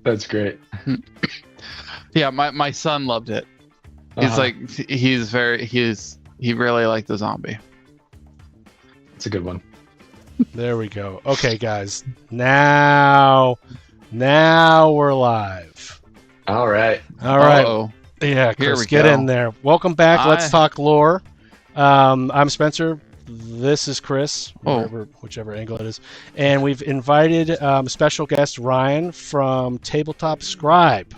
That's great. Yeah, my son loved it. He's Uh-huh. like he really liked the zombie. It's a good one. There we go. Okay, guys. Now we're live. All right. All right. Uh-oh. Yeah, Here Chris, we get go. in there. Welcome back. Let's I talk lore. I'm Spencer. This is Chris, Oh. whichever angle it is. And we've invited special guest Ryan from Tabletop Scribe.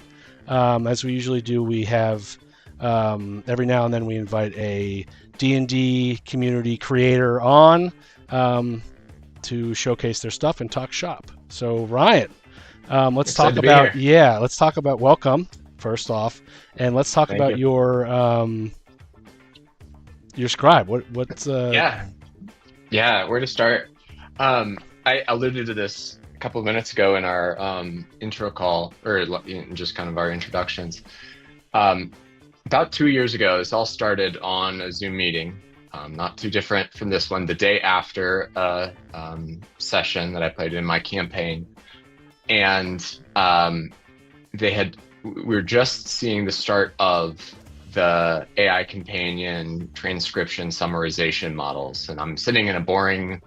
As we usually do, we have every now and then we invite a D&D community creator on to showcase their stuff and talk shop. So Ryan, let's talk Excited to be about here. let's talk about welcome first off, and let's talk Thank about you. your scribe. What's Yeah, where to start? I alluded to this a couple of minutes ago in our intro call, or in just kind of our introductions. About 2 years ago, this all started on a Zoom meeting, not too different from this one, the day after a session that I played in my campaign. And we were just seeing the start of the AI companion transcription summarization models, and I'm sitting in a boring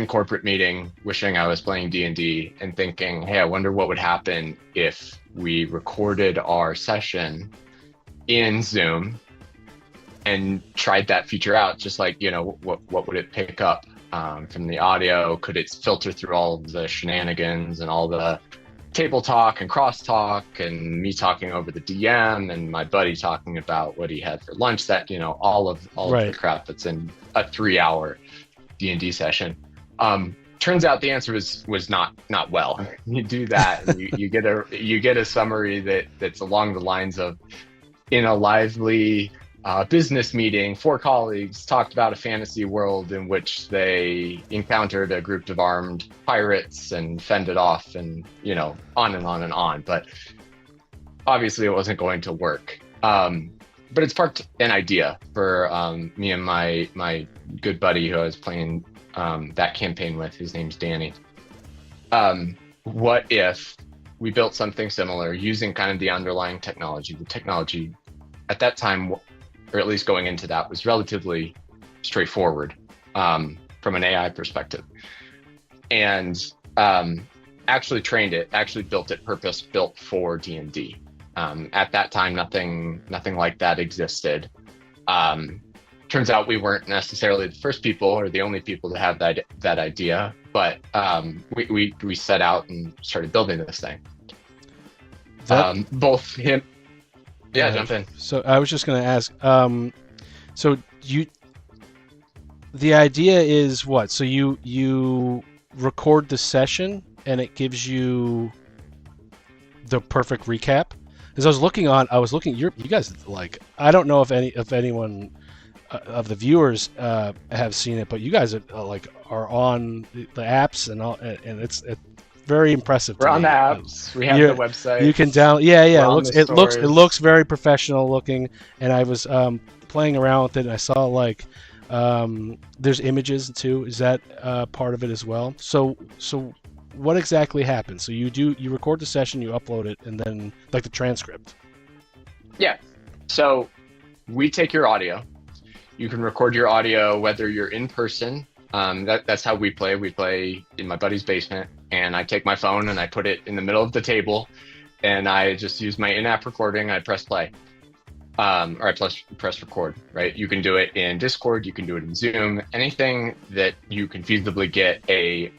corporate meeting wishing I was playing D&D and thinking, hey, I wonder what would happen if we recorded our session in Zoom and tried that feature out. Just like, what would it pick up from the audio? Could it filter through all of the shenanigans and all the table talk and crosstalk and me talking over the DM and my buddy talking about what he had for lunch, that all of Right. the crap that's in a 3-hour D&D session. Turns out the answer was not well. You do that and you get a summary that's along the lines of, in a lively business meeting, 4 colleagues talked about a fantasy world in which they encountered a group of armed pirates and fended off, and on and on and on. But obviously it wasn't going to work. But it sparked an idea for me and my good buddy who I was playing that campaign with. His name's Danny. What if we built something similar using kind of the underlying technology? The technology at that time, or at least going into that, was relatively straightforward from an AI perspective, and actually built it purpose-built for D&D. At that time, nothing like that existed. Turns out we weren't necessarily the first people or the only people to have that idea, but we set out and started building this thing. Both him. Yeah, jump in. So I was just going to ask. So the idea is what? So you record the session and it gives you the perfect recap. As I was looking, you guys, like, I don't know if anyone of the viewers have seen it, but you guys are on the apps and all, and it's very impressive. We're on the apps. We have the website. You can download. Yeah. It looks very professional looking. And I was playing around with it, and I saw there's images too. Is that part of it as well? So what exactly happens? So you record the session, you upload it, and then the transcript. Yeah. So we take your audio. You can record your audio whether you're in person. That's how we play. We play in my buddy's basement, and I take my phone and I put it in the middle of the table, and I just use my in-app recording. I press play, or I press record. Right? You can do it in Discord. You can do it in Zoom. Anything that you can feasibly get a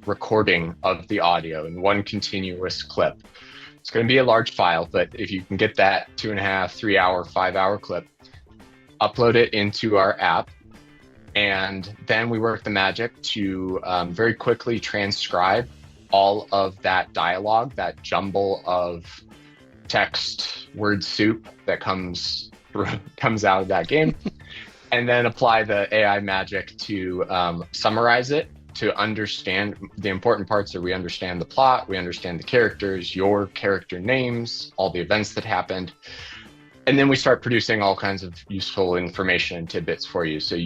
recording of the audio in one continuous clip. It's going to be a large file, but if you can get that 2.5, 3 hour, 5 hour clip, upload it into our app. And then we work the magic to very quickly transcribe all of that dialogue, that jumble of text, word soup that comes out of that game, and then apply the AI magic to summarize it, to understand the important parts. So we understand the plot, we understand the characters, your character names, all the events that happened. And then we start producing all kinds of useful information and tidbits for you. So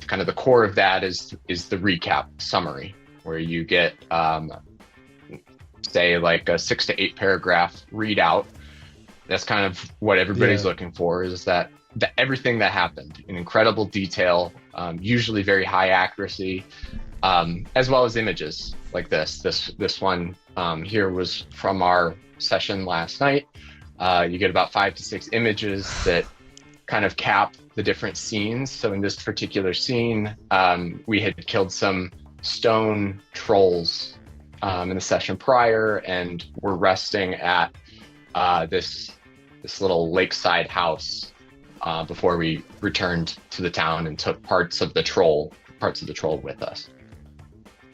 kind of the core of that is the recap summary, where you get say like a 6 to 8 paragraph readout. That's kind of what everybody's looking for, is that everything that happened in incredible detail, usually very high accuracy, as well as images like this. This one here was from our session last night. You get about 5 to 6 images that kind of cap the different scenes. So in this particular scene, we had killed some stone trolls in the session prior, and we're resting at this little lakeside house before we returned to the town and took parts of the troll with us.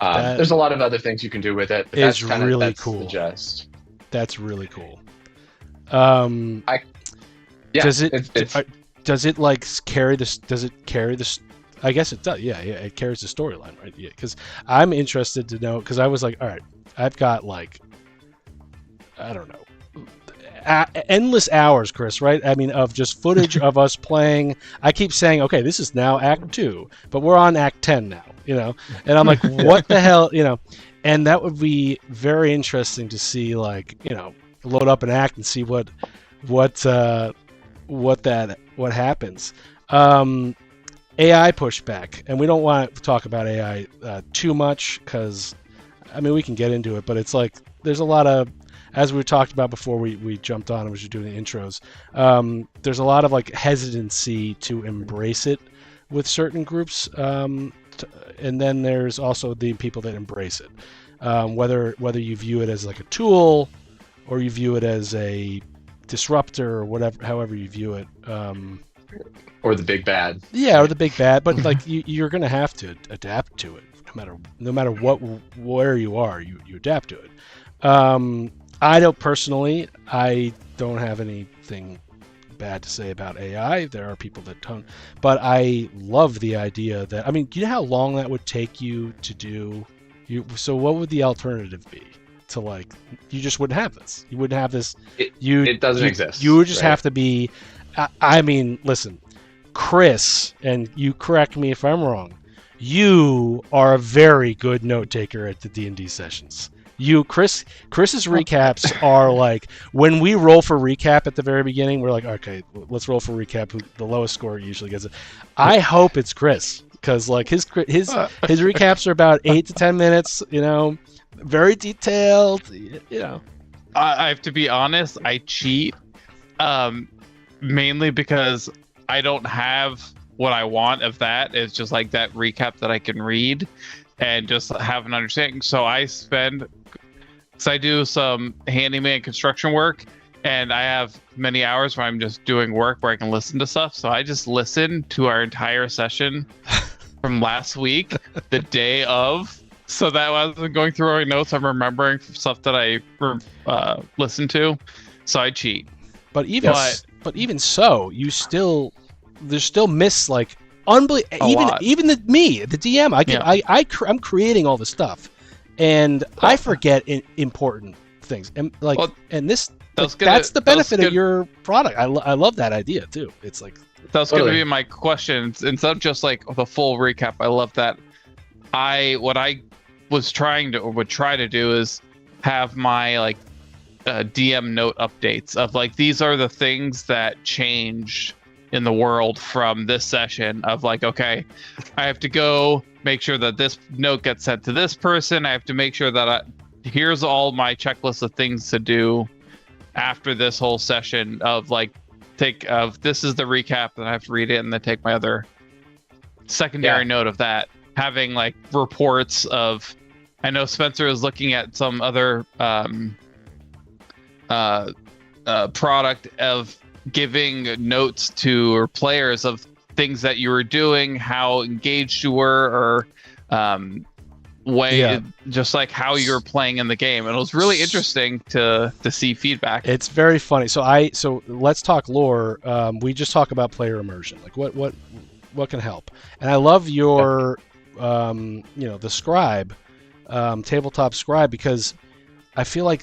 There's a lot of other things you can do with it. But that's really cool. The gist. That's really cool. Yeah, does it like carry this? Does it carry this? I guess it does. Yeah, it carries the storyline, right? Yeah, because I'm interested to know. Because I was like, all right, I've got like, I don't know, endless hours, Chris. Right? I mean, of just footage of us playing. I keep saying, okay, this is now Act 2, but we're on Act 10 now. You know, and I'm like, what the hell? You know, and that would be very interesting to see. Like, you know, load up an act and see what happens. AI pushback, and we don't want to talk about AI too much because, I mean, we can get into it, but it's like there's a lot of, as we talked about before we jumped on and was just doing the intros, there's a lot of like hesitancy to embrace it with certain groups, and then there's also the people that embrace it, whether you view it as like a tool or you view it as a disruptor or whatever, however you view it. Or the big bad. Yeah, or the big bad. But like you're going to have to adapt to it, no matter where you are, you adapt to it. I don't have anything bad to say about AI. There are people that don't, but I love the idea that, I mean, do you know how long that would take you to do? So what would the alternative be? To like, you just wouldn't have this. You wouldn't have this. It doesn't exist. You would just have to be. I mean, listen, Chris, and you correct me if I'm wrong. You are a very good note taker at the D&D sessions. Chris's recaps are like, when we roll for recap at the very beginning, we're like, okay, let's roll for recap. The lowest score usually gets it. I hope it's Chris, because like his recaps are about 8 to 10 minutes. You know. Very detailed, you know. I have to be honest, I cheat, mainly because I don't have what I want of that. It's just like that recap that I can read and just have an understanding. So I do some handyman construction work, and I have many hours where I'm just doing work where I can listen to stuff. So I just listen to our entire session from last week, the day of. So that was going through our notes. I'm remembering stuff that I listened to. So I cheat. But even so, there's still miss like unbelievable. Even the DM. I'm creating all the stuff, and I forget important things. And like, that's the benefit of your product. I love that idea too. It's like, that's going to be my question. Instead of just like the full recap, I love that. What I was trying to, or would try to do, is have my like DM note updates of like, these are the things that changed in the world from this session, of like, okay, I have to go make sure that this note gets sent to this person. I have to make sure that here's all my checklist of things to do after this whole session, of like, this is the recap, and I have to read it and then take my other secondary note of that. Having like reports of, I know Spencer is looking at some other product of giving notes to or players of things that you were doing, how engaged you were, or just like how you're playing in the game. And it was really interesting to see feedback. It's very funny. So let's talk lore. We just talk about player immersion. Like what can help? And I love your the scribe, tabletop scribe, because I feel like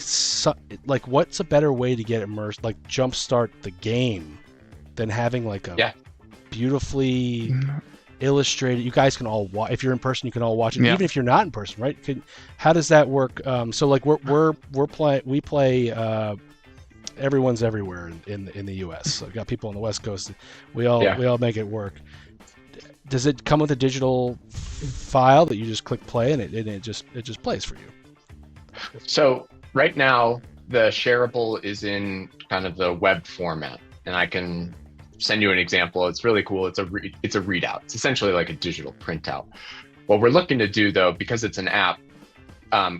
what's a better way to get immersed, like jumpstart the game, than having like a beautifully illustrate it. You guys can all watch. If you're in person, you can all watch it. Yeah. Even if you're not in person, right? How does that work? So like we play. Everyone's everywhere in the U.S. So I've got people on the West Coast. We all make it work. Does it come with a digital file that you just click play and it just plays for you? So right now the shareable is in kind of the web format, and I can send you an example. It's really cool. It's a readout. It's essentially like a digital printout. What we're looking to do though, because it's an app,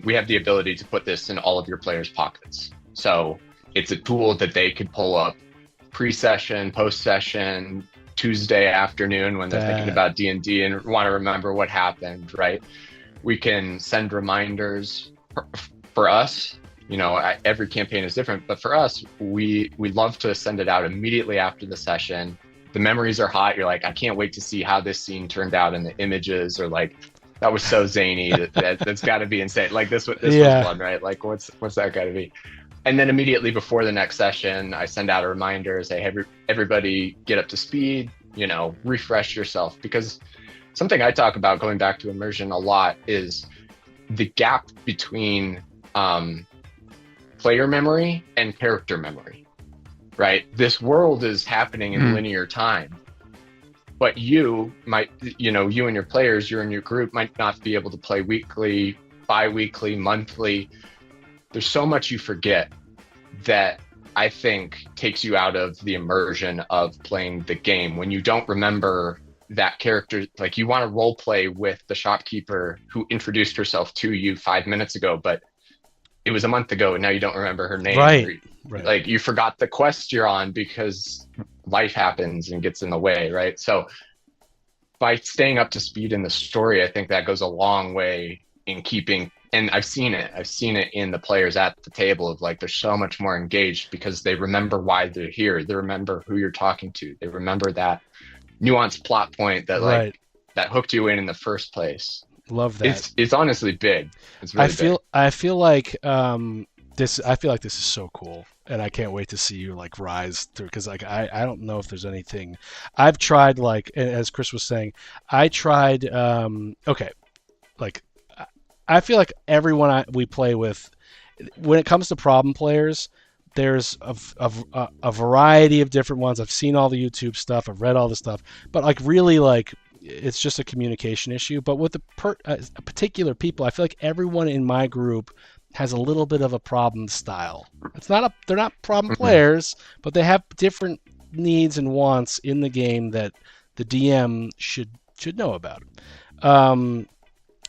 we have the ability to put this in all of your players' pockets. So it's a tool that they could pull up pre-session, post-session, Tuesday afternoon when they're thinking about D&D and want to remember what happened, right? We can send reminders for us. Every campaign is different, but for us, we love to send it out immediately after the session. The memories are hot. You're like, I can't wait to see how this scene turned out in the images, or like, that was so zany. That's got to be insane. Like this was fun, right? Like what's that got to be? And then immediately before the next session, I send out a reminder, say, hey, everybody get up to speed, refresh yourself. Because something I talk about, going back to immersion a lot, is the gap between player memory and character memory, right? This world is happening in linear time, but you and your players, you're in your group, might not be able to play weekly, bi-weekly, monthly. There's so much you forget that I think takes you out of the immersion of playing the game when you don't remember that character. Like, you want to role play with the shopkeeper who introduced herself to you 5 minutes ago, but it was a month ago and now you don't remember her name. Right. Like, you forgot the quest you're on because life happens and gets in the way, right? So by staying up to speed in the story, I think that goes a long way in keeping. And I've seen it in the players at the table of like, they're so much more engaged because they remember why they're here. They remember who you're talking to. They remember that nuanced plot point that that hooked you in the first place. Love that. It's honestly big. It's really big. I feel like this is so cool, and I can't wait to see you like rise through, because like I don't know if there's anything I've tried, like as Chris was saying, I tried I feel like everyone we play with, when it comes to problem players, there's a variety of different ones. I've seen all the YouTube stuff, I've read all the stuff, but like really, like, it's just a communication issue. But with particular people, I feel like everyone in my group has a little bit of a problem style. They're not problem players, but they have different needs and wants in the game that the DM should know about.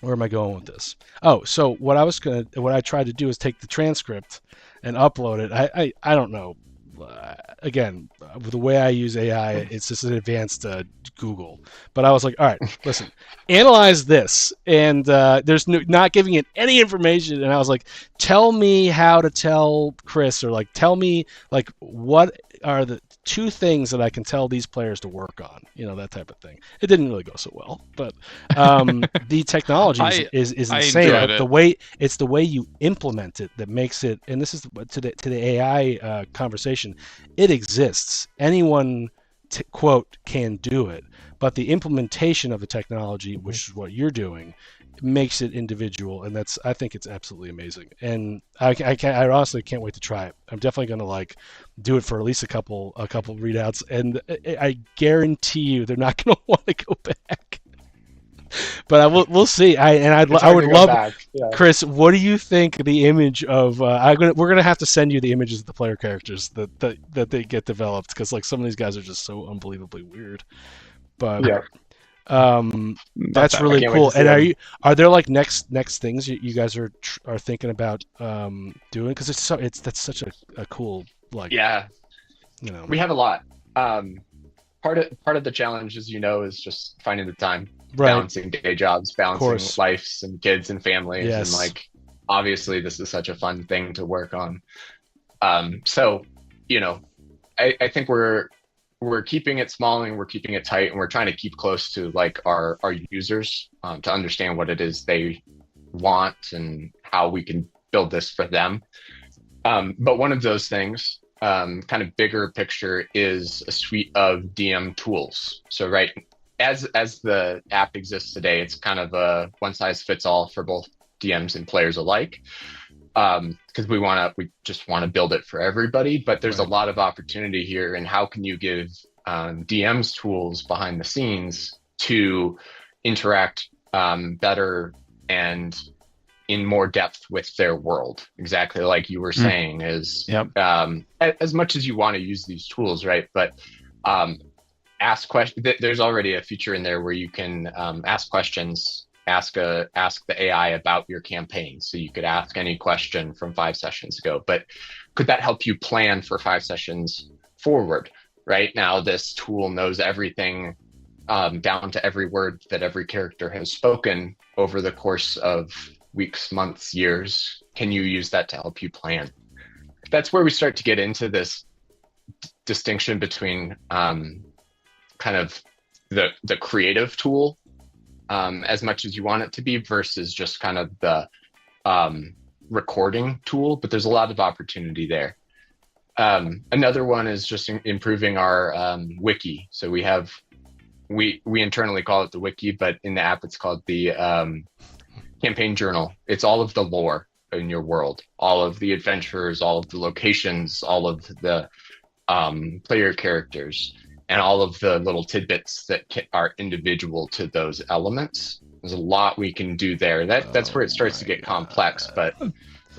Where am I going with this? Oh, so what I tried to do is take the transcript and upload it. I don't know. Again, the way I use AI, it's just an advanced Google. But I was like, all right, listen, analyze this. And there's not giving it any information. And I was like, tell me how to tell Chris, or like, tell me like what are the 2 things that I can tell these players to work on, that type of thing. It didn't really go so well, but the technology is insane. The way you implement it that makes it, and this is to the AI conversation, it exists. Anyone quote can do it, but the implementation of the technology, which is what you're doing, makes it individual, and I think it's absolutely amazing. And I honestly can't wait to try it. I'm definitely going to like do it for at least a couple readouts, and I guarantee you they're not going to want to go back. But we'll see. I would love, Chris, what do you think the image of we're gonna have to send you the images of the player characters that they get developed, because like some of these guys are just so unbelievably weird. But that's really cool. And are there like next things you guys are thinking about doing? Because that's such a cool, like, we have a lot. Part of the challenge, as is just finding the time, balancing day jobs, balancing lives and kids and families, and like, obviously this is such a fun thing to work on. So I think we're keeping it small and we're keeping it tight, and we're trying to keep close to like our users to understand what it is they want and how we can build this for them. But one of those things, kind of bigger picture, is a suite of DM tools. So as the app exists today, it's kind of a one size fits all for both DMs and players alike. Because we just want to build it for everybody, but there's a lot of opportunity here. And how can you give DMs tools behind the scenes to interact better and in more depth with their world? Exactly like you were saying, is as much as you want to use these tools, right? But ask questions. There's already a feature in there where you can ask questions. Ask the AI about your campaign. So you could ask any question from 5 sessions ago, but could that help you plan for 5 sessions forward? Right now, this tool knows everything down to every word that every character has spoken over the course of weeks, months, years. Can you use that to help you plan? That's where we start to get into this distinction between kind of the creative tool, as much as you want it to be, versus just kind of the recording tool. But there's a lot of opportunity there. Another one is just improving our wiki. So we internally call it the wiki, but in the app it's called the campaign journal. It's all of the lore in your world, all of the adventures, all of the locations, all of the player characters, and all of the little tidbits that are individual to those elements. There's a lot we can do there. That's where it starts to get complex, but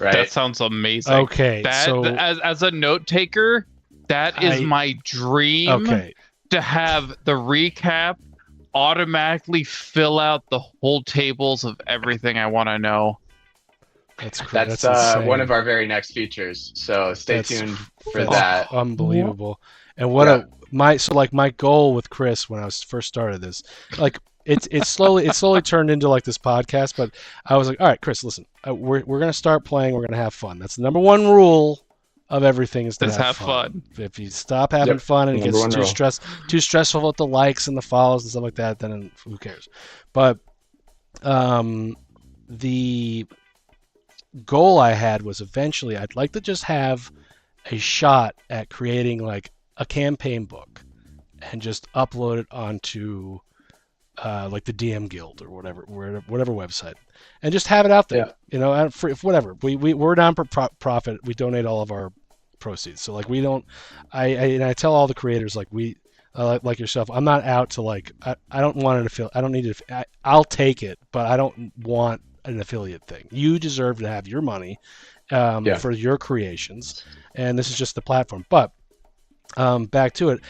right. That sounds amazing. Okay, so as a note taker, that is my dream. Okay. To have the recap automatically fill out the whole tables of everything I want to know. That's one of our very next features. So stay tuned for that. Unbelievable. And what my goal with Chris when I was first started this, like it slowly turned into like this podcast, but I was like, all right, Chris, listen, we're gonna start playing, we're gonna have fun. That's the number one rule of everything, is to have fun. If you stop having fun and it gets too stressful with the likes and the follows and stuff like that, then who cares? But the goal I had was eventually I'd like to just have a shot at creating like a campaign book and just upload it onto like the DM Guild or whatever website, and just have it out there. You know, for whatever. We're non-profit. We donate all of our proceeds. So like we don't. I tell all the creators like like yourself. I'm not out to like. I don't want an affiliate. I don't need it. I'll take it, but I don't want an affiliate thing. You deserve to have your money for your creations, and this is just the platform. But back to it,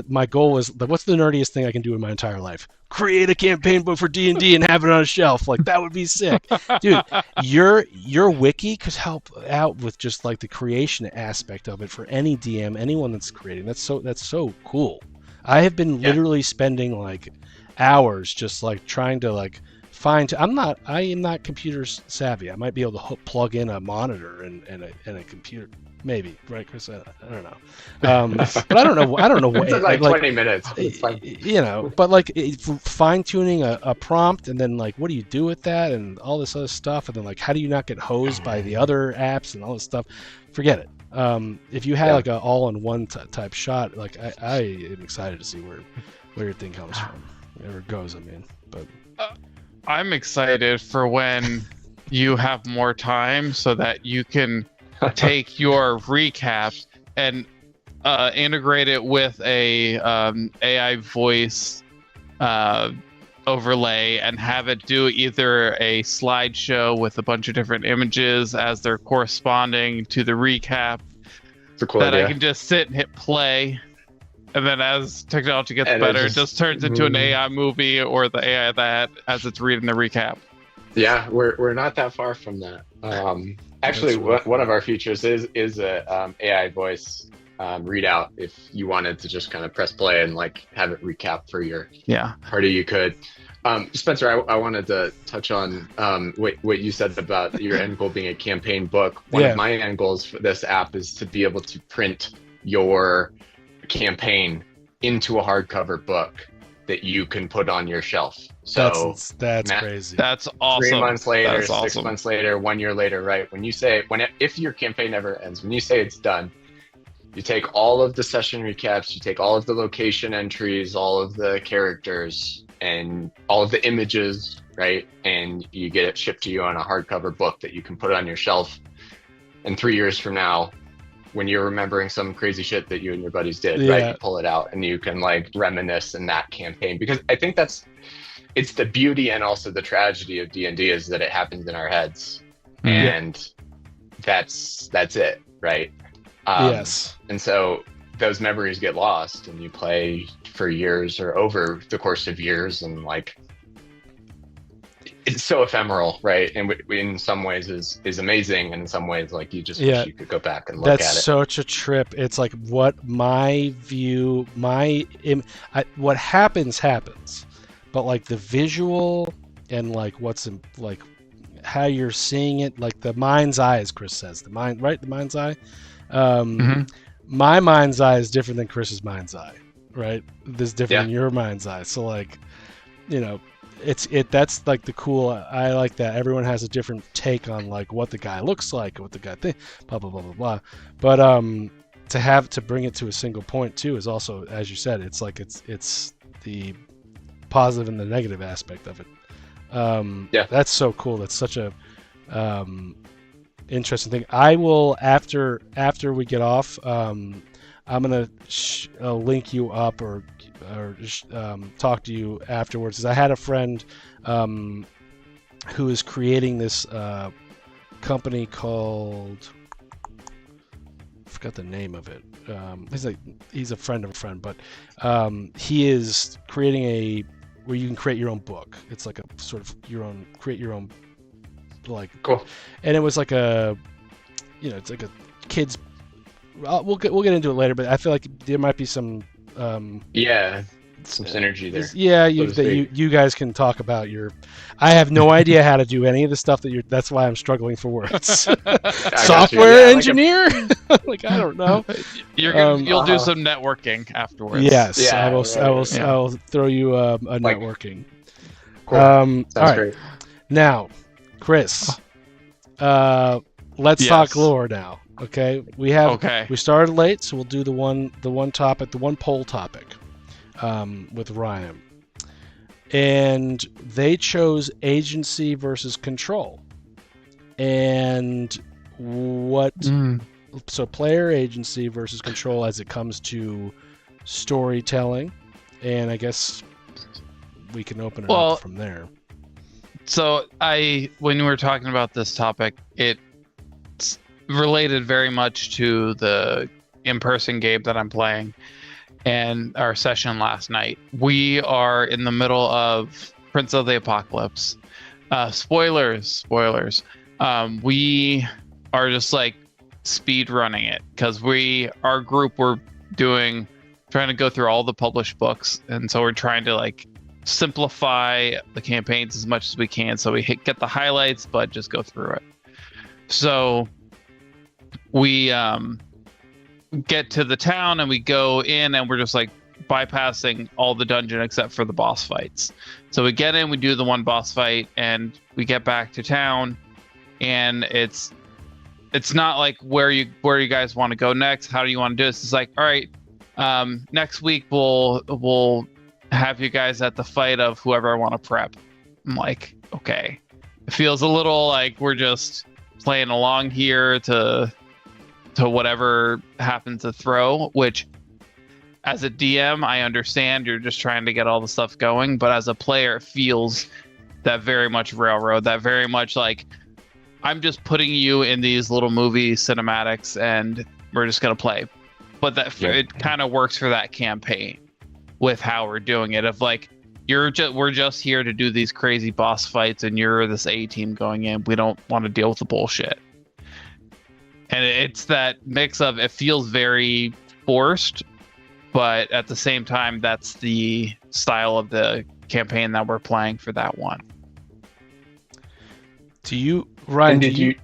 my goal was, what's the nerdiest thing I can do in my entire life? Create a campaign book for D&D and have it on a shelf. Like, that would be sick. Dude, your wiki could help out with just like the creation aspect of it for any DM, anyone that's creating. That's so cool. I have been literally spending like hours just like trying to like I am not computer savvy. I might be able to plug in a monitor and a computer. Maybe, right, Chris? I don't know, but I don't know what. It's like 20 minutes. It's fine. You know, but like fine tuning a prompt, and then like what do you do with that, and all this other stuff, and then like how do you not get hosed by the other apps and all this stuff? Forget it. If you had like an all-in-one type shot, like I am excited to see where your thing comes from, wherever it goes. I mean, but I'm excited for when you have more time so that you can take your recap and integrate it with a AI voice overlay and have it do either a slideshow with a bunch of different images as they're corresponding to the recap. It's a cool that idea. I can just sit and hit play, and then as technology gets better, it just turns into an AI movie or the AI that as it's reading the recap. Yeah, we're not that far from that. Actually, one of our features is a AI voice readout. If you wanted to just kind of press play and like have it recap for your party, you could. Spencer, I wanted to touch on what you said about your end goal being a campaign book. One of my end goals for this app is to be able to print your campaign into a hardcover book that you can put on your shelf. So that's crazy. That's awesome. 3 months later, that's 6 awesome. months later, 1 year later, right? When you say if your campaign ever ends, when you say it's done, You take all of the session recaps, you take all of the location entries, all of the characters, and all of the images, right? And you get it shipped to you on a hardcover book that you can put on your shelf. And 3 years from now, when you're remembering some crazy shit that you and your buddies did, right? You pull it out and you can like reminisce in that campaign. Because I think it's the beauty and also the tragedy of D&D is that it happens in our heads. And that's it, right? Yes. And so those memories get lost and you play for years or over the course of years, and like it's so ephemeral, right? And in some ways is amazing, and in some ways like you just wish you could go back and look at it. That's such a trip. It's like what my view, what happens, but like the visual and like what's in, like how you're seeing it, like the mind's eye, as Chris says, the mind's eye. My mind's eye is different than Chris's mind's eye, right? This is different than your mind's eye. So like, you know, that's like the cool. I like that everyone has a different take on like what the guy looks like, what the guy thinks, blah blah blah blah blah. But to bring it to a single point too is also, as you said, it's like it's the positive and the negative aspect of it. That's so cool. That's such a interesting thing. I will after we get off. I'm gonna link you up or talk to you afterwards. I had a friend who is creating this company called, I forgot the name of it. He's a friend of a friend, but he is creating where you can create your own book. It's like a sort of create your own, like, cool. And it was like it's like a kid's. We'll get into it later, but I feel like there might be some. Some synergy there. Yeah, you guys can talk about your. I have no idea how to do any of the stuff that that's why I'm struggling for words. Software engineer? Like I don't know. You'll do some networking afterwards. Yes, yeah, I will throw you a networking. Cool. Sounds all right. Great. Now, Chris, let's talk lore now. Okay, we started late, so we'll do the one poll topic with Ryan, and they chose agency versus control, and so player agency versus control as it comes to storytelling, and I guess we can open it up from there. So when we were talking about this topic, it's related very much to the in-person game that I'm playing and our session last night. We are in the middle of Prince of the Apocalypse. Spoilers. We are just like speed running it because our group, we're trying to go through all the published books, and so we're trying to like simplify the campaigns as much as we can, so we get the highlights but just go through it. So we get to the town and we go in and we're just like bypassing all the dungeon except for the boss fights. So we get in, we do the one boss fight, and we get back to town, and it's not like where you guys want to go next, how do you want to do this. It's like, all right, next week we'll have you guys at the fight of whoever I want to prep. I'm like, okay. It feels a little like we're just playing along here to whatever happens to throw, which as a DM, I understand you're just trying to get all the stuff going, but as a player, it feels that very much railroad, that very much like I'm just putting you in these little movie cinematics and we're just going to play. But it kind of works for that campaign with how we're doing it, of like, we're just here to do these crazy boss fights and you're this A team going in. We don't want to deal with the bullshit. And it's that mix of, it feels very forced, but at the same time, that's the style of the campaign that we're playing for that one. Do you, Ryan?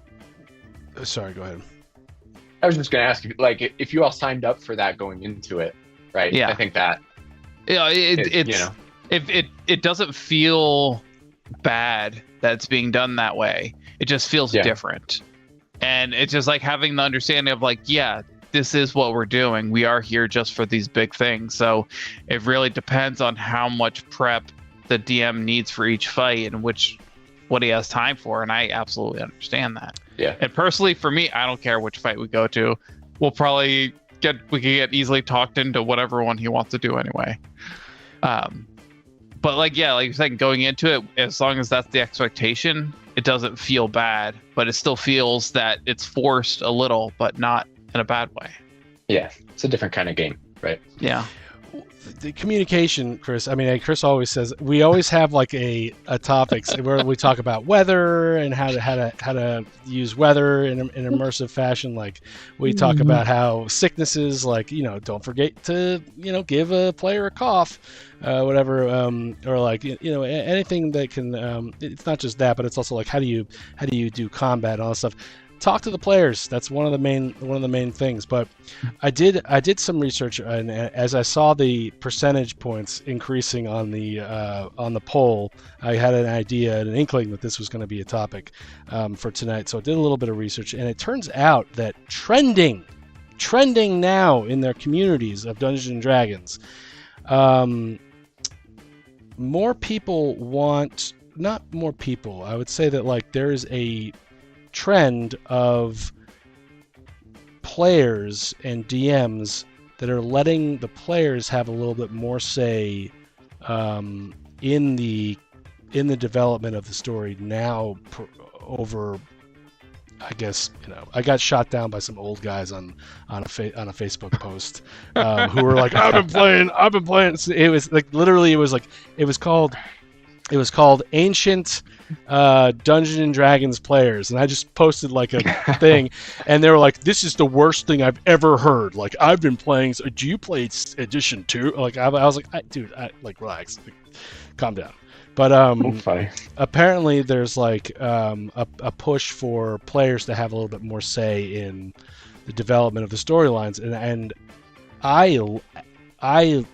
Sorry, go ahead. I was just going to ask you, like, if you all signed up for that going into it, right? Yeah. I think that. Yeah, it doesn't feel bad that it's being done that way. It just feels different. And it's just like having the understanding of like, yeah, this is what we're doing. We are here just for these big things. So it really depends on how much prep the DM needs for each fight and what he has time for. And I absolutely understand that. Yeah. And personally, for me, I don't care which fight we go to. We can get easily talked into whatever one he wants to do anyway. But like you're saying, going into it, as long as that's the expectation, it doesn't feel bad, but it still feels that it's forced a little, but not in a bad way. Yeah, it's a different kind of game, right? Yeah. The communication, Chris. I mean, Chris always says we always have like a topics where we talk about weather and how to use weather in immersive fashion. Like we talk about how sicknesses, like don't forget to give a player a cough, whatever, or like anything that can. It's not just that, but it's also like how do you do combat and all that stuff. Talk to the players. That's one of the main things. But I did some research, and as I saw the percentage points increasing on the poll, I had an idea, an inkling that this was going to be a topic for tonight. So I did a little bit of research, and it turns out that trending now in their communities of Dungeons and Dragons, more people want, not more people. I would say that like there is a trend of players and DMs that are letting the players have a little bit more say in the development of the story now over. I guess I got shot down by some old guys on a Facebook post who were like, I've been playing. It was like literally it was called Ancient Dungeons and Dragons Players, and I just posted like a thing, and they were like, this is the worst thing I've ever heard. Like, I've been playing. So, do you play Edition 2? Like, I was like, dude, relax, calm down. But apparently there's like a push for players to have a little bit more say in the development of the storylines, and I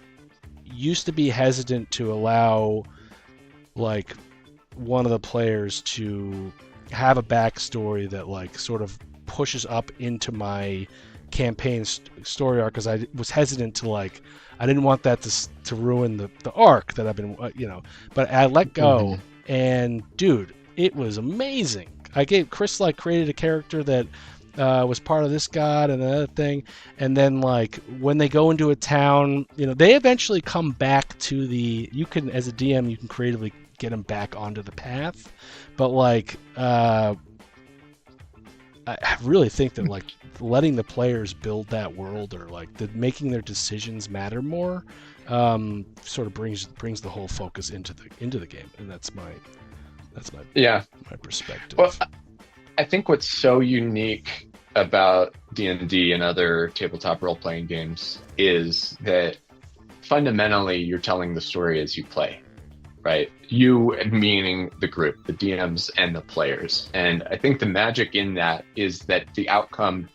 used to be hesitant to allow like one of the players to have a backstory that like sort of pushes up into my campaign story arc, because I was hesitant to like, I didn't want that to ruin the arc that I've been but I let go, and dude, it was amazing. Chris like created a character that was part of this god and another thing, and then like when they go into a town, they eventually come back to you can, as a DM, you can creatively get them back onto the path, but like I really think that like letting the players build that world, or like making their decisions matter more, sort of brings the whole focus into the game, and that's my perspective. Well, I think what's so unique about D&D and other tabletop role-playing games is that fundamentally you're telling the story as you play. Right? You, meaning the group, the DMs and the players. And I think the magic in that is that the outcome,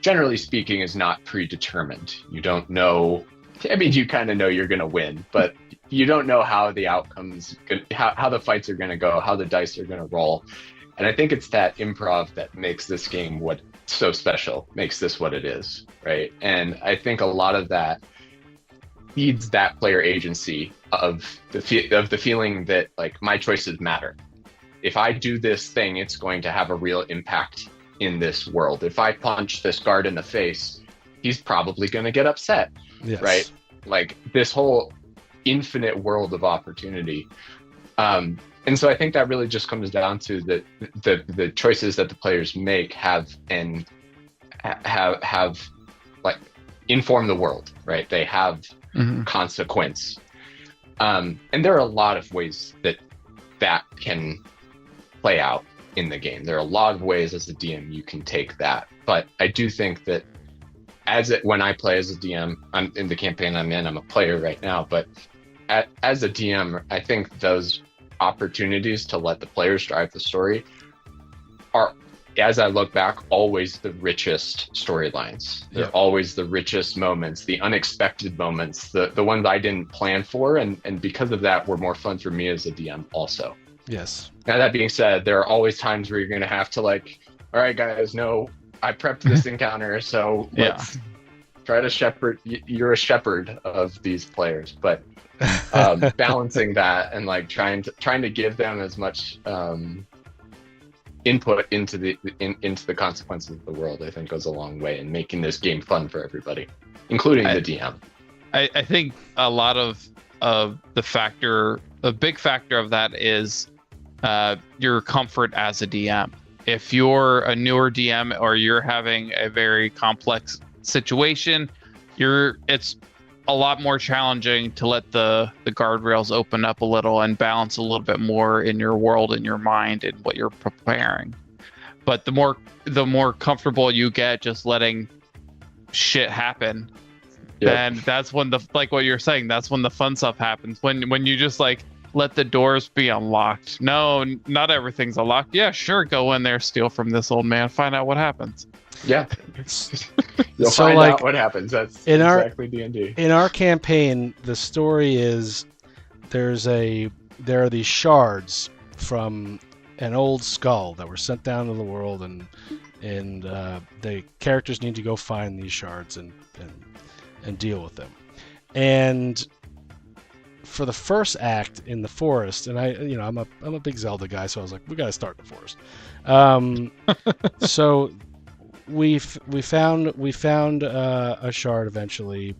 generally speaking, is not predetermined. You don't know, I mean, you kind of know you're going to win, but you don't know how the outcomes, how the fights are going to go, how the dice are going to roll. And I think it's that improv that makes this game what's so special, makes this what it is, right? And I think a lot of that feeds that player agency of the feeling that like my choices matter. If I do this thing, it's going to have a real impact in this world. If I punch this guard in the face, he's probably going to get upset, yes. Right? Like this whole infinite world of opportunity. And so I think that really just comes down to the choices that the players make have like inform the world, right? They have consequence. And there are a lot of ways that can play out in the game. There are a lot of ways as a DM you can take that. But I do think that when I play as a DM, I'm in the campaign I'm in, I'm a player right now, but as a DM, I think those opportunities to let the players drive the story are, as I look back, always the richest storylines. They're always the richest moments, the unexpected moments, the ones I didn't plan for, and because of that were more fun for me as a DM also. Yes. Now that being said, there are always times where you're going to have to like, all right guys, no I prepped this encounter, so Yeah. let's try to shepherd. You're a shepherd of these players, but balancing that and like trying to give them as much input into the consequences of the world, I think goes a long way in making this game fun for everybody, including the DM. I think a lot of a big factor of that is your comfort as a DM. If you're a newer DM or you're having a very complex situation, it's a lot more challenging to let the guardrails open up a little and balance a little bit more in your world, in your mind, and what you're preparing. But the more comfortable you get just letting shit happen, then that's when like what you're saying, that's when the fun stuff happens. When you just like let the doors be unlocked. No, not everything's unlocked. Yeah, sure, go in there, steal from this old man, find out what happens. Yeah. You'll So, find like, out what happens. That's in exactly D&D. In our campaign, the story is there are these shards from an old skull that were sent down to the world, and the characters need to go find these shards and deal with them. And for the first act in the forest, and I'm a big Zelda guy, so I was like, we got to start in the forest. So we found a shard eventually,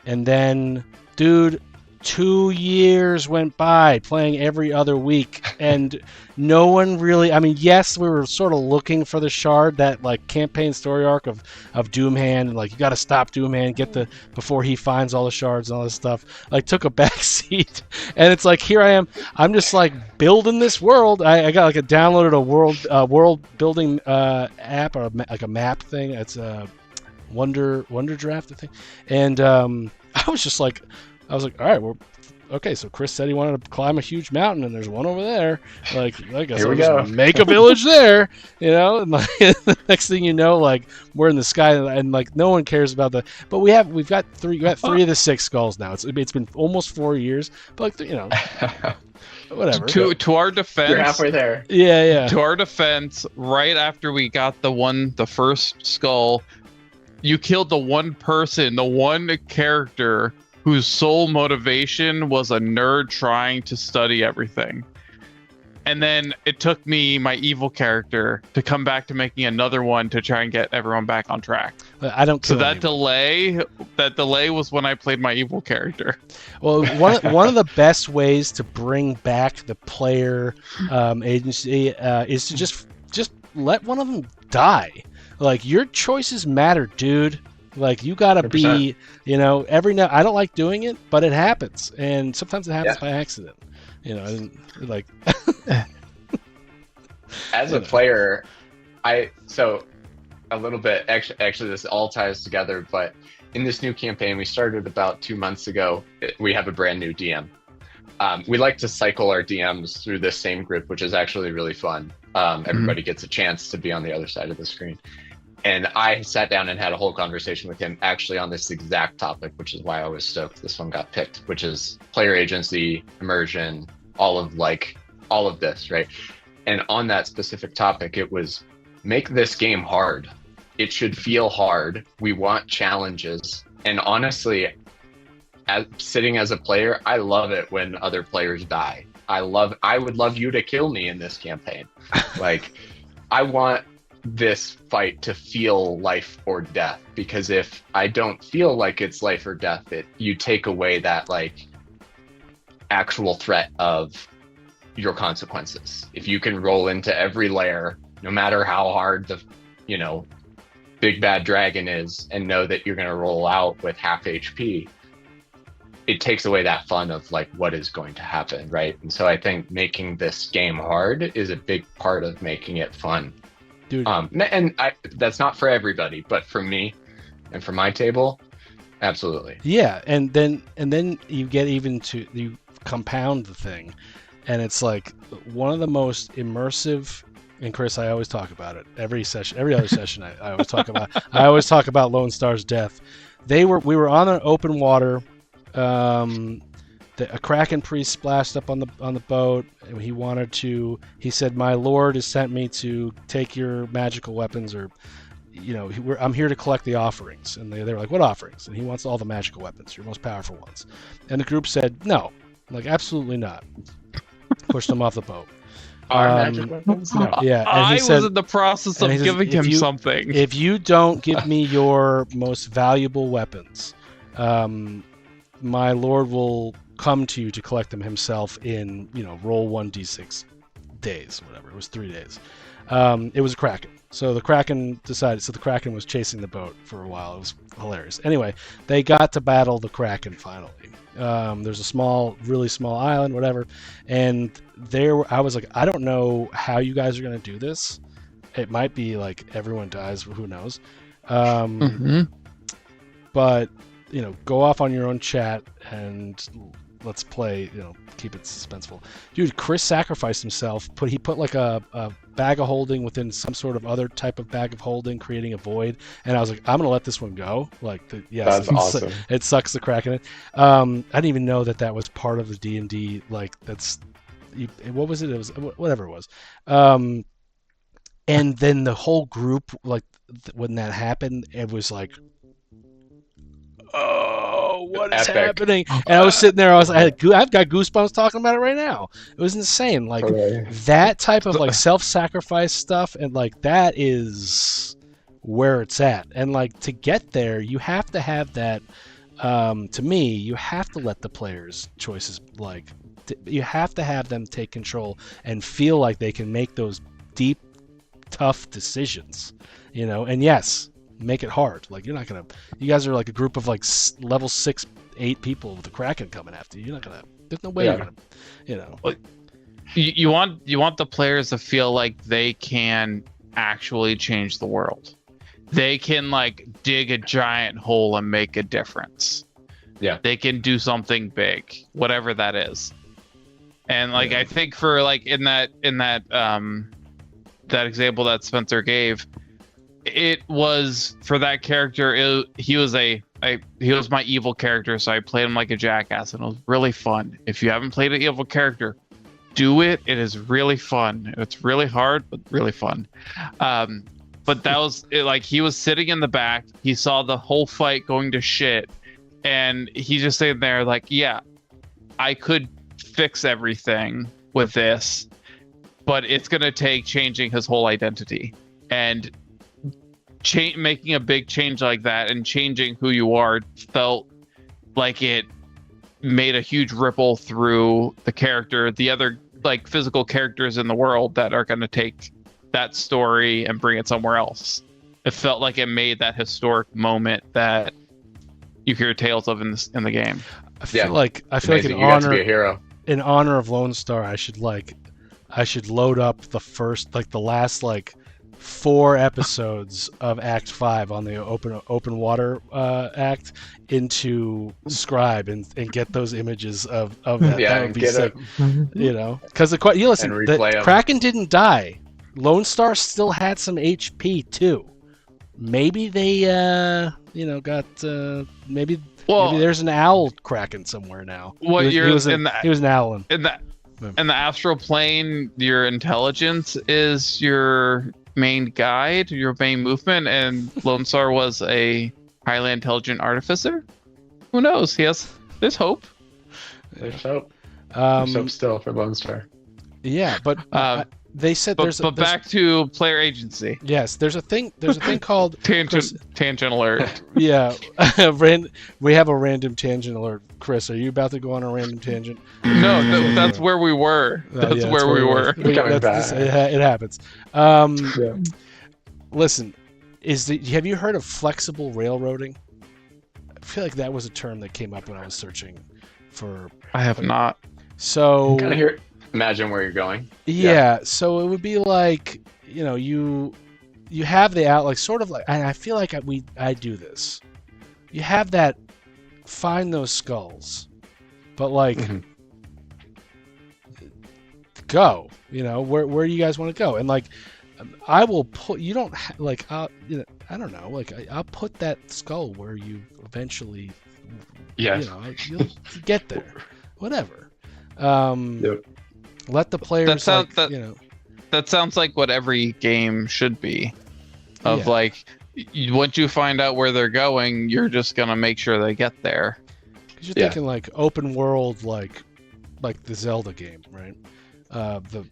and then, dude, 2 years went by playing every other week, and no one really. I mean, yes, we were sort of looking for the shard, that like campaign story arc of Doomhand, and like you got to stop Doomhand, before he finds all the shards and all this stuff. Like took a back seat, and it's like here I am. I'm just like building this world. I got like downloaded a world building app, or like a map thing. It's a Wonder Draft, I think, and I was like, all right, well, okay, so Chris said he wanted to climb a huge mountain, and there's one over there. Like, I guess I'll just make a village there, And like, the next thing you know, like, we're in the sky, and like, no one cares about but we've got three of the 6 skulls now. It's been almost 4 years, but like, whatever. To our defense, you're halfway there. Yeah. To our defense, right after we got the first skull, you killed the one character whose sole motivation was a nerd trying to study everything. And then it took me, my evil character, to come back to making another one to try and get everyone back on track. I don't. So that delay was when I played my evil character. Well, one of the best ways to bring back the player agency is to just let one of them die. Like, your choices matter, dude. Like, you gotta 100%. Be, every now. I don't like doing it, but it happens, and sometimes it happens by accident. Like. As a player, so a little bit. Actually, this all ties together. But in this new campaign, we started about 2 months ago. We have a brand new DM. We like to cycle our DMs through this same group, which is actually really fun. Everybody gets a chance to be on the other side of the screen. And I sat down and had a whole conversation with him actually on this exact topic, which is why I was stoked this one got picked, which is player agency, immersion, all of this, right? And on that specific topic, it was make this game hard. It should feel hard. We want challenges. And honestly, sitting as a player, I love it when other players die. I would love you to kill me in this campaign. Like, I want this fight to feel life or death, because if I don't feel like it's life or death, you take away that like actual threat of your consequences. If you can roll into every layer, no matter how hard the big bad dragon is, and know that you're going to roll out with half HP, it takes away that fun of like what is going to happen, right? And so I think making this game hard is a big part of making it fun. Dude. That's not for everybody, but for me and for my table, absolutely. Yeah, and then you get you compound the thing, and it's like one of the most immersive. And Chris, I always talk about it every other session. I always talk about Lone Star's death. We were on an open water. A Kraken priest splashed up on the boat, and he said, my lord has sent me to take your magical weapons or I'm here to collect the offerings. And they were like, what offerings? And he wants all the magical weapons, your most powerful ones. And the group said, no, like, absolutely not. Pushed him off the boat. Our magic weapons? No. Yeah, and I he was said, in the process of and he says, giving him something. if you don't give me your most valuable weapons, my lord will come to you to collect them himself in, roll 1d6 days, whatever. It was 3 days. It was a Kraken. So the Kraken was chasing the boat for a while. It was hilarious. Anyway, they got to battle the Kraken finally. There's a really small island, whatever. And I was like, I don't know how you guys are going to do this. It might be like everyone dies, who knows. But, go off on your own chat and let's play, keep it suspenseful. Dude, Chris sacrificed himself. He put like a bag of holding within some sort of other type of bag of holding, creating a void. And I was like, I'm going to let this one go. That's awesome. It sucks the crack in it. I didn't even know that was part of the D&D. Like, what was it? It was whatever it was. And then the whole group, like, when that happened, it was like, oh, what is happening? And I was sitting there, I've got goosebumps talking about it right now. It was insane. Like, that type of like self-sacrifice stuff, and like that is where it's at. And like, to get there, you have to have that. To me, you have to let the players' choices, like, you have to have them take control and feel like they can make those deep, tough decisions. And yes, make it hard. Like, you guys are like a group of like level 6, 8 people with a Kraken coming after you. There's no way you're gonna, You want the players to feel like they can actually change the world. They can like dig a giant hole and make a difference. Yeah. They can do something big, whatever that is. And like, I think for like in that that example that Spencer gave, it was for that character. He was my evil character, so I played him like a jackass, and it was really fun. If you haven't played an evil character, do it. It is really fun. It's really hard, but really fun. But that was it. Like, he was sitting in the back. He saw the whole fight going to shit, and he's just sitting there like, yeah, I could fix everything with this, but it's gonna take changing his whole identity and making a big change like that and changing who you are felt like it made a huge ripple through the other like physical characters in the world that are going to take that story and bring it somewhere else. It felt like it made that historic moment that you hear tales of in the game. I feel like in honor of Lone Star, I should load up the last 4 episodes of Act 5 on the open water act into Scribe and get those images of that. Yeah, that would be sick. Because the Kraken didn't die. Lone Star still had some HP too. Maybe they got maybe there's an owl Kraken somewhere now. He was an owl in the astral plane. Your intelligence is your main guide, your main movement, and Lone Star was a highly intelligent artificer. Who knows? There's hope. There's hope. There's hope still for Lone Star. Yeah, but they said but back to player agency. Yes, there's a thing called tangent alert. Yeah, we have a random tangent alert. Chris, are you about to go on a random tangent? No, that's where we were. That's where we were. It happens. Listen, have you heard of flexible railroading? I feel like that was a term that came up when I was searching for. I have not. So kind of imagine where you're going. Yeah, so it would be like, you have the out, like, sort of like, and I feel like I do this. You have that, find those skulls, but like, go, where do you guys want to go? And like, I will put, you don't like, I don't know, like, I'll put that skull where you eventually, you'll get there, whatever. Let the players. That sounds like what every game should be. Like, once you find out where they're going, you're just gonna make sure they get there. Because you're Yeah. thinking like open world, like the Zelda game, right? The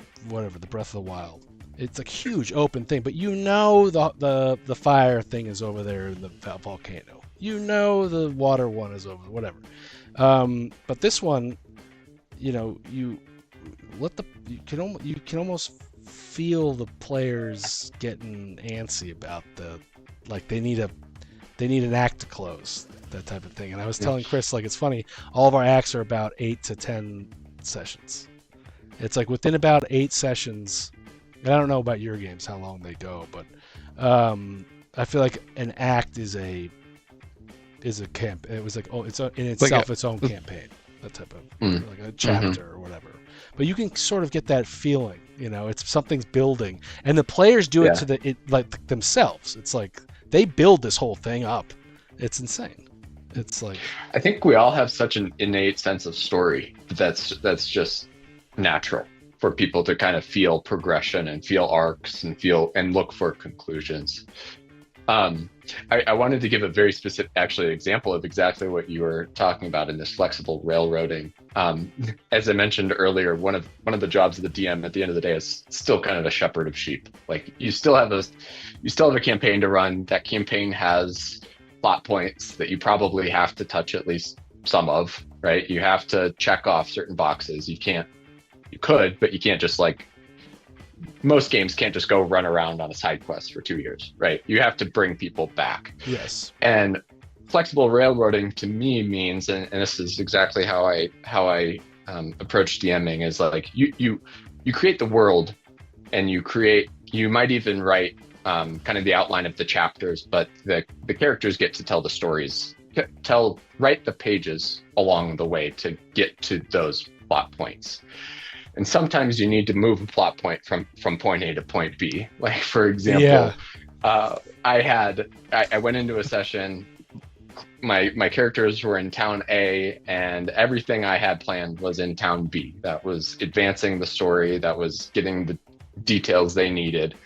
Breath of the Wild. It's a huge open thing, but you know the fire thing is over there in the volcano. You know the water one is over, whatever. But this one, you know, you can almost feel the players getting antsy about they need an act to close, that type of thing. And I was telling Chris, like, it's funny, all of our acts are about 8 to 10 sessions. It's like within about 8 sessions, and I don't know about your games how long they go, but I feel like an act is a camp. It was like, oh, it's in itself its own campaign, that type of like a chapter or whatever. But you can sort of get that feeling, you know, it's something's building, and the players do it to like themselves. It's like they build this whole thing up. It's insane. It's like, I think we all have such an innate sense of story that's just natural for people to kind of feel progression and feel arcs and look for conclusions. I wanted to give a very specific, actually, example of exactly what you were talking about in this flexible railroading. As I mentioned earlier, one of the jobs of the DM at the end of the day is still kind of a shepherd of sheep. Like you still have a campaign to run. That campaign has plot points that you probably have to touch at least some of, right? You have to check off certain boxes. You could, but you can't just like, most games can't just go run around on a side quest for 2 years, right? You have to bring people back. yes. And flexible railroading to me means, and this is exactly how I approach DMing, is like you create the world, and you might even write kind of the outline of the chapters, but the characters get to tell the stories, write the pages along the way to get to those plot points. And sometimes you need to move a plot point from point A to point B. Like, for example, I went into a session, my characters were in town A, and everything I had planned was in town B. That was advancing the story, that was getting the details they needed.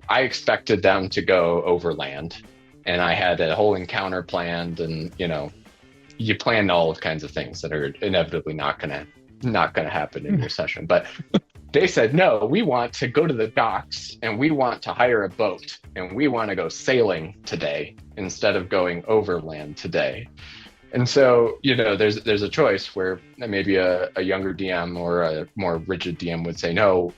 I expected them to go overland, and I had a whole encounter planned, and you plan all kinds of things that are inevitably not gonna happen in your session. But they said, no, we want to go to the docks, and we want to hire a boat, and we want to go sailing today instead of going overland today. And so, there's a choice where maybe a younger DM or a more rigid DM would say, no,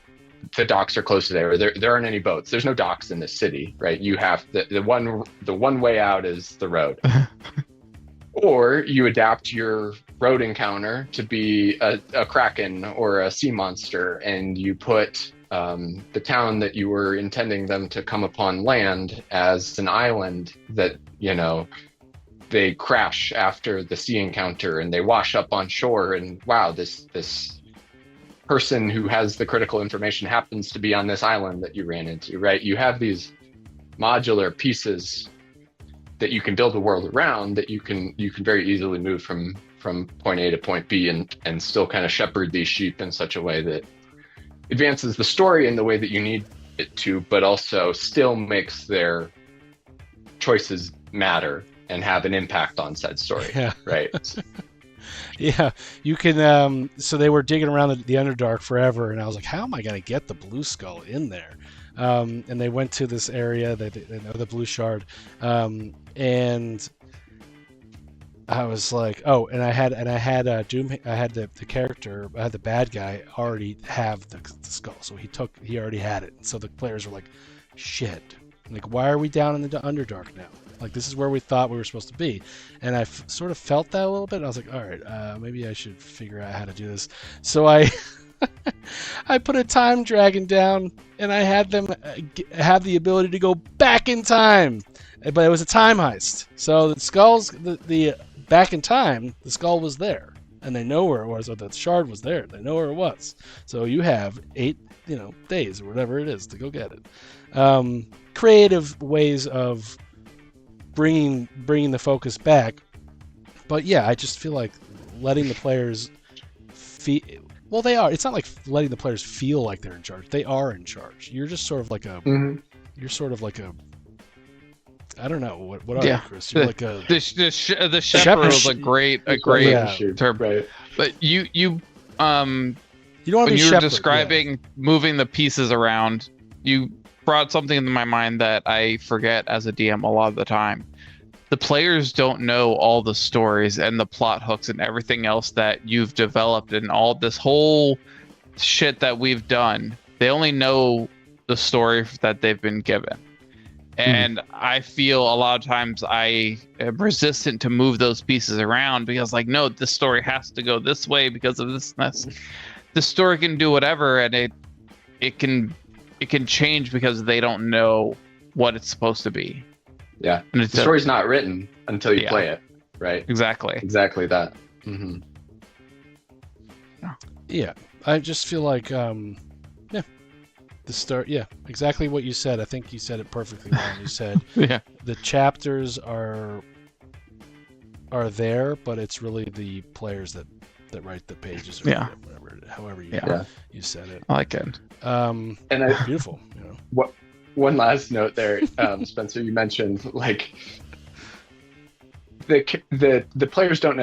the docks are close to there. There aren't any boats. There's no docks in this city, right? You have the one way out is the road. Or you adapt your road encounter to be a kraken or a sea monster, and you put the town that you were intending them to come upon land as an island that, they crash after the sea encounter and they wash up on shore, and wow, this person who has the critical information happens to be on this island that you ran into, right? You have these modular pieces that you can build a world around, that you can very easily move from point A to point B and still kind of shepherd these sheep in such a way that advances the story in the way that you need it to, but also still makes their choices matter and have an impact on said story. Yeah. Right. Yeah, you can. So they were digging around the Underdark forever, and I was like, how am I going to get the Blue Skull in there? And they went to this area, they know the Blue Shard, and I was like, oh, and I had Doom. I had the character, I had the bad guy already have the skull, so he already had it. So the players were like, shit, like, why are we down in the Underdark now? Like, this is where we thought we were supposed to be. And I sort of felt that a little bit. And I was like, all right, maybe I should figure out how to do this. So I put a time dragon down, and I had them have the ability to go back in time. But it was a time heist. So the skulls, the back in time, the skull was there. And they know where it was, or the shard was there. They know where it was. So you have 8, days or whatever it is to go get it. Creative ways of bringing the focus back, but yeah, I just feel like letting the players feel. Well, they are. It's not like letting the players feel like they're in charge. They are in charge. You're just sort of like a. Mm-hmm. You're sort of like a I don't know what are Yeah. you, Chris? You're like a The shepherd was a great Yeah. term. Right. But you you don't want to when be you were shepherd. describing moving the pieces around, you brought something into my mind that I forget as a DM a lot of the time. The players don't know all the stories and the plot hooks and everything else that you've developed and all this whole shit that we've done. They only know the story that they've been given. And I feel a lot of times I am resistant to move those pieces around because, like, no, this story has to go this way because of this and this. The story can do whatever, and it can change because they don't know what it's supposed to be. Yeah. And The it's story's not written until you Yeah. play it, right? exactly. Exactly that. Hmm. Yeah, I just feel like the start. Yeah, exactly what you said. I think you said it perfectly well. You said Yeah. the chapters are there, but it's really the players that write the pages or Yeah. whatever, however you Yeah. you said it. I like it. And I, Beautiful. You know. one last note there, Spencer, you mentioned like the players don't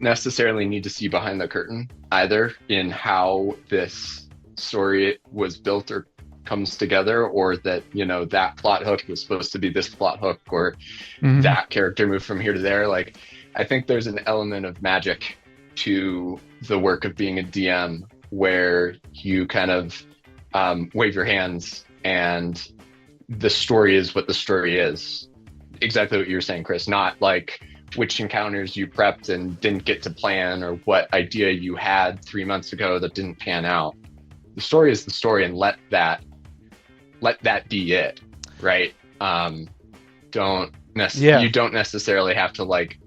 necessarily need to see behind the curtain either in how this story was built or comes together, or that, you know, that plot hook was supposed to be this plot hook, or Mhm. that character moved from here to there. Like, I think there's an element of magic to the work of being a DM where you kind of wave your hands and the story is what the story is. Exactly what you were saying, Chris. Not like which encounters you prepped and didn't get to plan, or what idea you had 3 months ago that didn't pan out. The story is the story, and let that be it, right? You don't necessarily have to like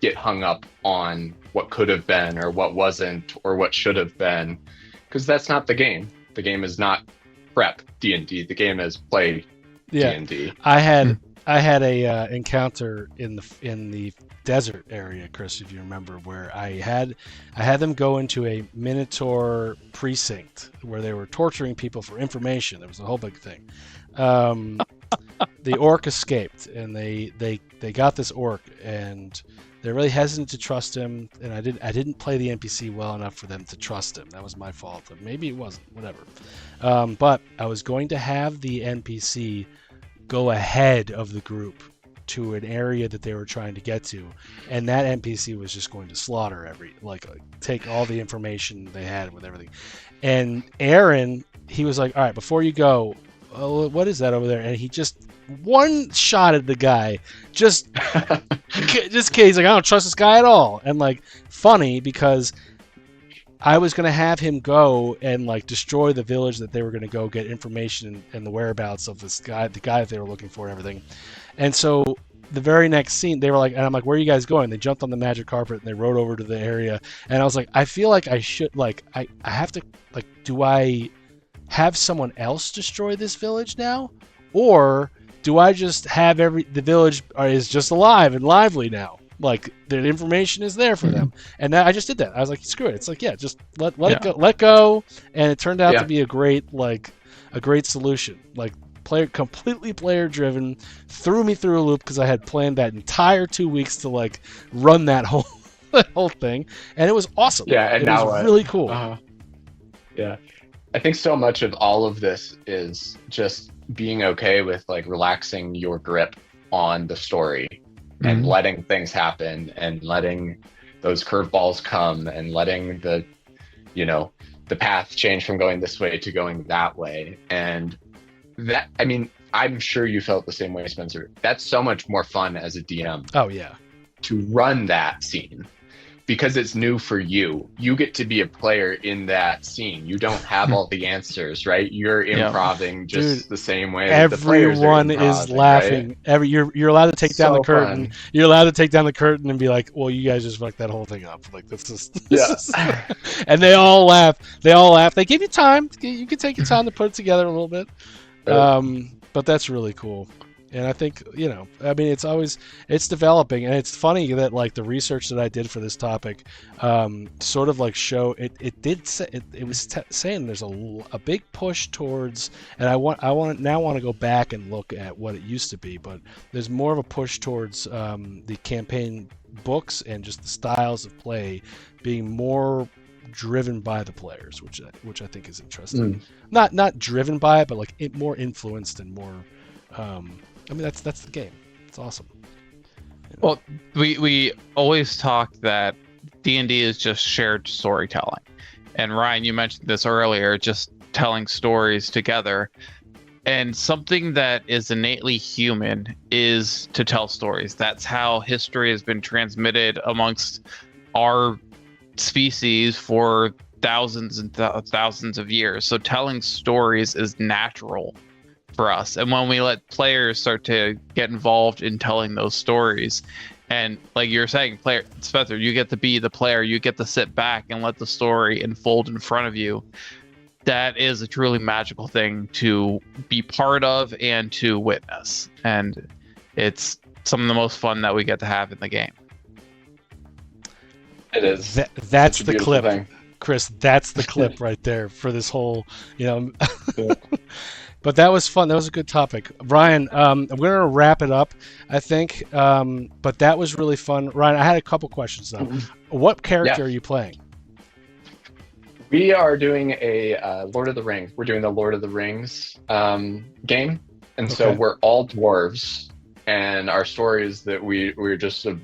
get hung up on what could have been or what wasn't or what should have been, because that's not the game. The game is not prep D&D. The game is play D&D. I had a encounter in the desert area, Chris, if you remember, where I had them go into a Minotaur precinct where they were torturing people for information. It was a whole big thing. The orc escaped, and they got this orc, and they're really hesitant to trust him. And I didn't play the NPC well enough for them to trust him. That was my fault. Maybe it wasn't. Whatever. But I was going to have the NPC go ahead of the group to an area that they were trying to get to, and that NPC was just going to slaughter take all the information they had with everything. And Aaron, he was like, all right, before you go, what is that over there? And he just one shot at the guy, just he's like, I don't trust this guy at all. And like, funny because I was going to have him go and like destroy the village that they were going to go get information and the whereabouts of this guy, the guy that they were looking for and everything. And so the very next scene, they were like, and I'm like, where are you guys going? They jumped on the magic carpet and they rode over to the area. And I was like, I feel like I should, like, I have to, like, do I have someone else destroy this village now? Or do I just have the village is just alive and lively now? Like, the information is there for them. And I just did that. I was like, screw it. It's like, yeah, just let it go. And it turned out to be a great solution. Like, completely player driven, threw me through a loop because I had planned that entire 2 weeks to like run that whole thing. And it was awesome. Yeah. And it now was really cool. Yeah. I think so much of all of this is just being okay with like relaxing your grip on the story. And letting things happen and letting those curveballs come and letting the path change from going this way to going that way. And that, I mean, I'm sure you felt the same way, Spencer. That's so much more fun as a DM. Oh, yeah. To run that scene because it's new for you. You get to be a player in that scene. You don't have all the answers, right? You're improving just the same way. Everyone is laughing. Right? You're allowed to take down the curtain. Fun. You're allowed to take down the curtain and be like, "Well, you guys just fucked that whole thing up." Like this is and they all laugh. They give you time. You can take your time to put it together a little bit. But that's really cool. And I think, I mean, it's developing, and it's funny that like the research that I did for this topic, sort of like show it was saying there's a big push towards, and I want to go back and look at what it used to be, but there's more of a push towards the campaign books and just the styles of play being more driven by the players, which I think is interesting. Not driven by it, but like more influenced and more. I mean, that's the game. It's awesome. Well, we always talk that D&D is just shared storytelling, and Ryan, you mentioned this earlier, just telling stories together. And something that is innately human is to tell stories. That's how history has been transmitted amongst our species for thousands and thousands of years. So telling stories is natural for us. And when we let players start to get involved in telling those stories, and like you're saying, Spencer, you get to be the player, you get to sit back and let the story unfold in front of you. That is a truly magical thing to be part of and to witness. And it's some of the most fun that we get to have in the game. It is. That's the clip, thing. Chris. That's the clip right there for this whole, But that was fun. That was a good topic. Ryan, I'm going to wrap it up, I think. But that was really fun. Ryan, I had a couple questions, though. What character are you playing? We are doing a Lord of the Rings. We're doing the Lord of the Rings game. And so we're all dwarves. And our story is that we're just a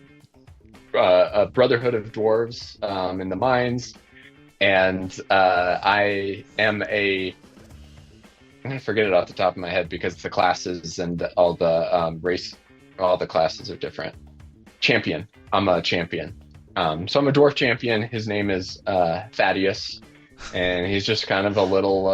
brotherhood of dwarves in the mines. And I am I'm going to forget it off the top of my head because the classes and all the classes are different. Champion. I'm a champion. So I'm a dwarf champion. His name is Thaddeus, and he's just kind of a little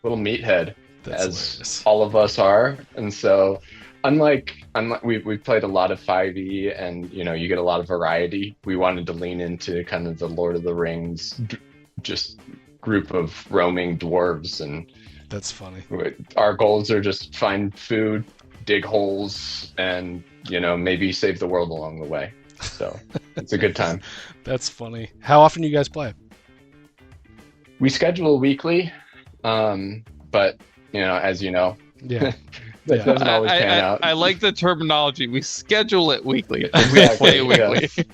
meathead, That's as hilarious. all of us are. And so, unlike we've played a lot of 5e, and you get a lot of variety. We wanted to lean into kind of the Lord of the Rings, just group of roaming dwarves, and That's funny. our goals are just find food, dig holes, and maybe save the world along the way. So it's a good time. That's funny. How often do you guys play? We schedule weekly, but as you know, Yeah. that doesn't always pan out. I like the terminology. We schedule it weekly. Exactly, We play weekly.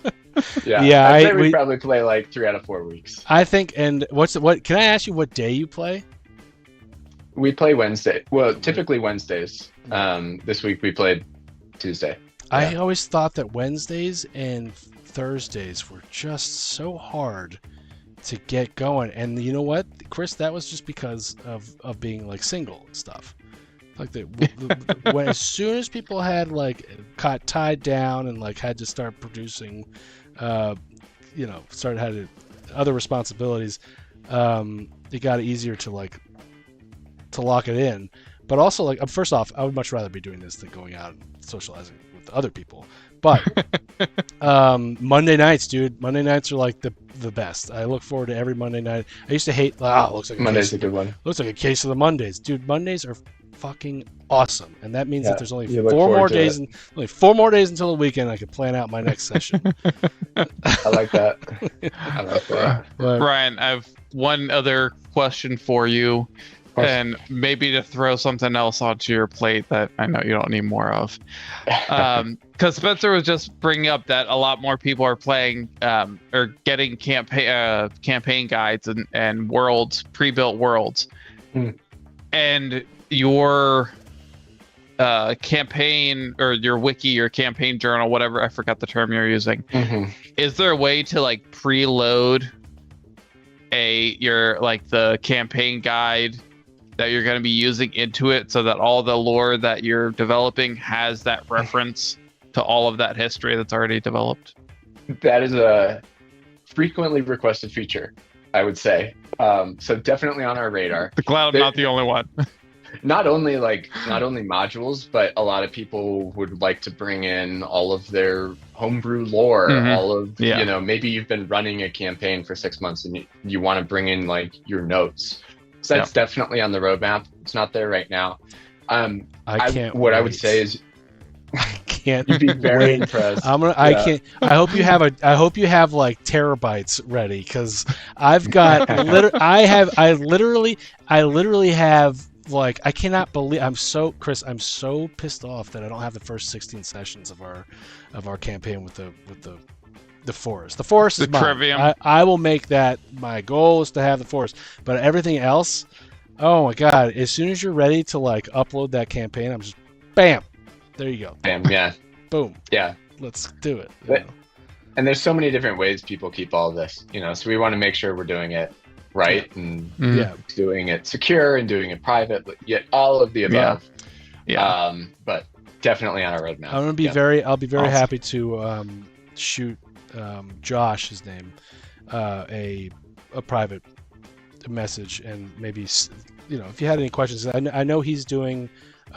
Yeah, I'd say we we probably play like 3 out of 4 weeks. I think. And what? Can I ask you what day you play? We play Wednesday. Well, typically Wednesdays. This week we played Tuesday. I always thought that Wednesdays and Thursdays were just so hard to get going. And you know what, Chris? That was just because of being like single and stuff. Like when as soon as people had like got tied down and like had to start producing, had other responsibilities, it got easier to lock it in. But also, like, first off, I would much rather be doing this than going out and socializing with other people. But Monday nights, dude. Monday nights are like the best. I look forward to every Monday night. I used to hate. Looks like Monday's a good one. Looks like a case of the Mondays, dude. Mondays are fucking awesome, and that means that there's only you look 4 more forward to days, only 4 more days until the weekend. I can plan out my next session. I like that. I like that. But, Ryan, I have one other question for you, and maybe to throw something else onto your plate that I know you don't need more of. Because Spencer was just bringing up that a lot more people are playing or getting campaign guides and worlds, pre-built worlds. And your campaign or your wiki, your campaign journal, whatever, I forgot the term you're using. Is there a way to like preload the campaign guide that you're going to be using into it so that all the lore that you're developing has that reference to all of that history that's already developed? That is a frequently requested feature, I would say. So definitely on our radar. Glad I'm not the only one. Not only modules, but a lot of people would like to bring in all of their homebrew lore, all of maybe you've been running a campaign for 6 months and you want to bring in like your notes. So that's definitely on the roadmap. It's not there right now. I can't. What I would say is can't You'd be very wait. impressed. I Yeah. can't. I hope you have I hope you have like terabytes ready because I've got. I literally have. Like I cannot believe Chris. I'm so pissed off that I don't have the first 16 sessions of our campaign with the forest. The forest is The mine. Trivium. I will make that my goal is to have the forest. But everything else, oh my god! As soon as you're ready to like upload that campaign, I'm just bam. There you go. Bam, yeah, Boom. yeah. Let's do it. you But- know? And there's so many different ways people keep all of this, so we want to make sure we're doing it right and Mhm. Yeah. doing it secure and doing it private, yet all of the above. Yeah. But definitely on our roadmap. I'm gonna be Yeah. I'll be very Awesome. happy to shoot Josh, his name, a private message and maybe if you had any questions. I know he's doing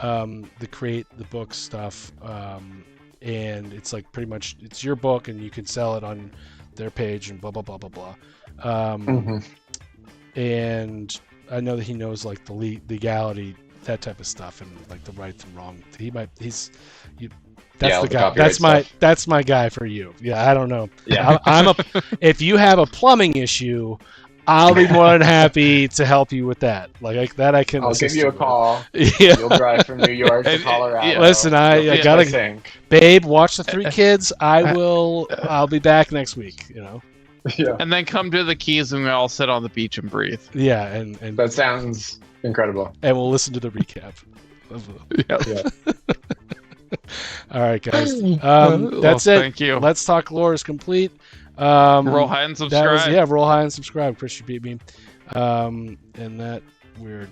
the create the book stuff, and it's like pretty much it's your book and you can sell it on their page and blah blah blah blah blah. Mhm. And I know that he knows like the legality, that type of stuff, and like the right and wrong. That's Yeah, the the guy. copyright That's my guy for you. Yeah, I don't know. Yeah. If you have a plumbing issue, I'll be more than happy to help you with that. I can. I'll give assist you a with. call. Yeah. You'll drive from New York to And- Colorado. yeah. Listen, I You'll gotta- sync. Babe, watch the 3 kids. I'll be back next week. Yeah. And then come to the Keys and we all sit on the beach and breathe. Yeah, and That sounds incredible. we'll listen to the recap. Yeah. All right, guys. Well, That's it. Thank you. Let's Talk Lore is complete. Roll high and That subscribe. was, roll high and subscribe. Chris, you beat me. And that we're